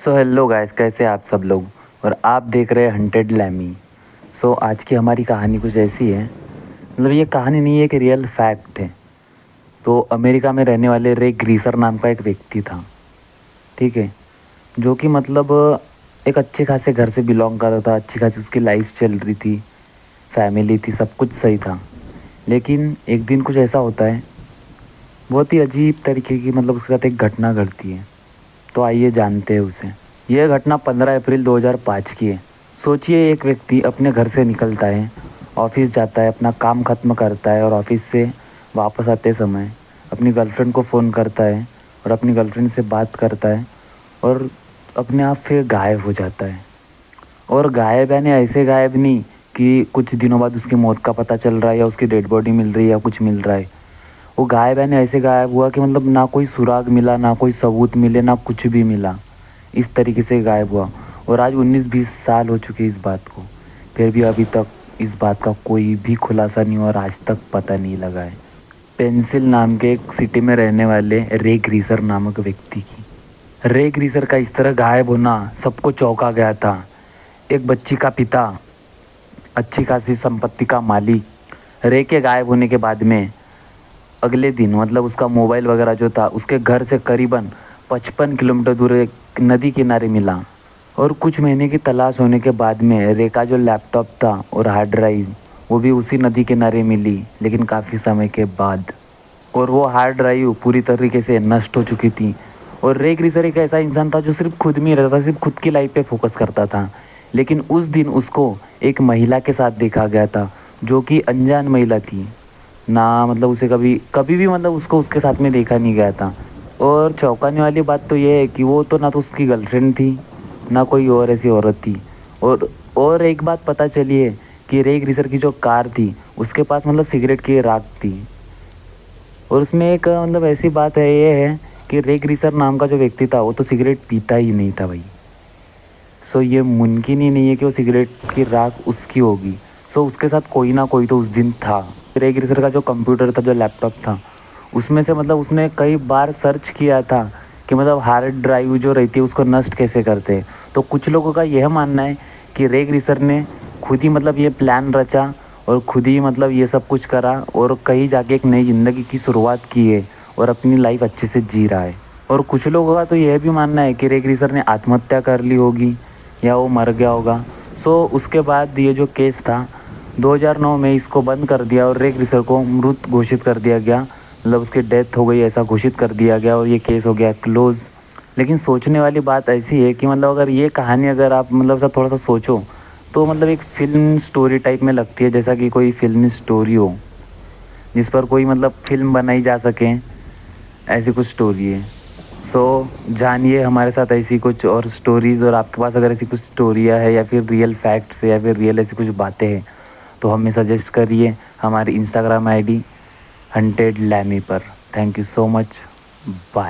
So hello guys, कैसे आप सब लोग। और आप देख रहे हैं हंटेड लैमी। सो आज की हमारी कहानी कुछ ऐसी है, मतलब ये कहानी नहीं है, एक रियल फैक्ट है। तो अमेरिका में रहने वाले रे ग्रीसर नाम का एक व्यक्ति था, ठीक है, जो कि मतलब एक अच्छे खासे घर से बिलोंग करता था। अच्छी खासी उसकी लाइफ चल रही थी, फैमिली थी, सब कुछ सही था। लेकिन एक दिन कुछ ऐसा होता है, बहुत ही अजीब तरीके की, मतलब उसके साथ एक घटना घटती है। तो आइए जानते हैं उसे। यह घटना 15 अप्रैल 2005 की है। सोचिए, एक व्यक्ति अपने घर से निकलता है, ऑफिस जाता है, अपना काम ख़त्म करता है और ऑफिस से वापस आते समय अपनी गर्लफ्रेंड को फ़ोन करता है और अपनी गर्लफ्रेंड से बात करता है और अपने आप फिर गायब हो जाता है। और गायब यानी ऐसे गायब नहीं कि कुछ दिनों बाद उसकी मौत का पता चल रहा है या उसकी डेड बॉडी मिल रही है या कुछ मिल रहा है। वो गायब यानी ऐसे गायब हुआ कि मतलब ना कोई सुराग मिला, ना कोई सबूत मिले, ना कुछ भी मिला। इस तरीके से गायब हुआ। और आज 19-20 साल हो चुके इस बात को, फिर भी अभी तक इस बात का कोई भी खुलासा नहीं हुआ और आज तक पता नहीं लगा है। पेंसिल नाम के एक सिटी में रहने वाले रे ग्रीसर नामक व्यक्ति की। रे ग्रीसर का इस तरह गायब होना सबको चौंका गया था। एक बच्ची का पिता, अच्छी खासी संपत्ति का मालिक, रे के गायब होने के बाद में अगले दिन मतलब उसका मोबाइल वगैरह जो था उसके घर से करीबन 55 किलोमीटर दूर एक नदी किनारे मिला। और कुछ महीने की तलाश होने के बाद में रे का जो लैपटॉप था और हार्ड ड्राइव वो भी उसी नदी किनारे मिली, लेकिन काफ़ी समय के बाद। और वो हार्ड ड्राइव पूरी तरीके से नष्ट हो चुकी थी। और रे ग्रीसर एक ऐसा इंसान था जो सिर्फ खुद में ही रहता था, सिर्फ खुद की लाइफ पे फोकस करता था। लेकिन उस दिन उसको एक महिला के साथ देखा गया था, जो कि अनजान महिला थी ना, मतलब उसे कभी कभी भी मतलब उसको उसके साथ में देखा नहीं गया था। और चौंकाने वाली बात तो ये है कि वो तो ना तो उसकी गर्लफ्रेंड थी, ना कोई और ऐसी औरत थी। और एक बात पता चली है कि रे ग्रीसर की जो कार थी उसके पास मतलब सिगरेट की राख थी। और उसमें एक मतलब ऐसी बात है, ये है कि रे ग्रीसर नाम का जो व्यक्ति था वो तो सिगरेट पीता ही नहीं था भाई। सो ये मुमकिन ही नहीं है कि वो सिगरेट की राख उसकी होगी। सो उसके साथ कोई ना कोई तो उस दिन था। रे ग्रीसर का जो कंप्यूटर था, जो लैपटॉप था, उसमें से मतलब उसने कई बार सर्च किया था कि मतलब हार्ड ड्राइव जो रहती है उसको नष्ट कैसे करते हैं। तो कुछ लोगों का यह मानना है कि रे ग्रीसर ने खुद ही मतलब ये प्लान रचा और खुद ही मतलब ये सब कुछ करा और कहीं जाके एक नई ज़िंदगी की शुरुआत की है और अपनी लाइफ अच्छे से जी रहा है। और कुछ लोगों का तो यह भी मानना है कि रे ग्रीसर ने आत्महत्या कर ली होगी या वो मर गया होगा। सो उसके बाद ये जो केस था 2009 में इसको बंद कर दिया और रे ग्रीसर को मृत घोषित कर दिया गया, मतलब उसकी डेथ हो गई ऐसा घोषित कर दिया गया और ये केस हो गया क्लोज़। लेकिन सोचने वाली बात ऐसी है कि मतलब अगर ये कहानी अगर आप मतलब सब थोड़ा सा सोचो तो मतलब एक फ़िल्म स्टोरी टाइप में लगती है, जैसा कि कोई फिल्मी स्टोरी हो जिस पर कोई मतलब फ़िल्म बनाई जा सके, ऐसी कुछ स्टोरी है। सो जानिए हमारे साथ ऐसी कुछ और स्टोरीज़। और आपके पास अगर ऐसी कुछ स्टोरियाँ है या फिर रियल फैक्ट्स है या फिर रियल ऐसी कुछ बातें हैं तो हमें सजेस्ट करिए हमारी इंस्टाग्राम आईडी हंटेड लैमी पर। Thank you so much, bye.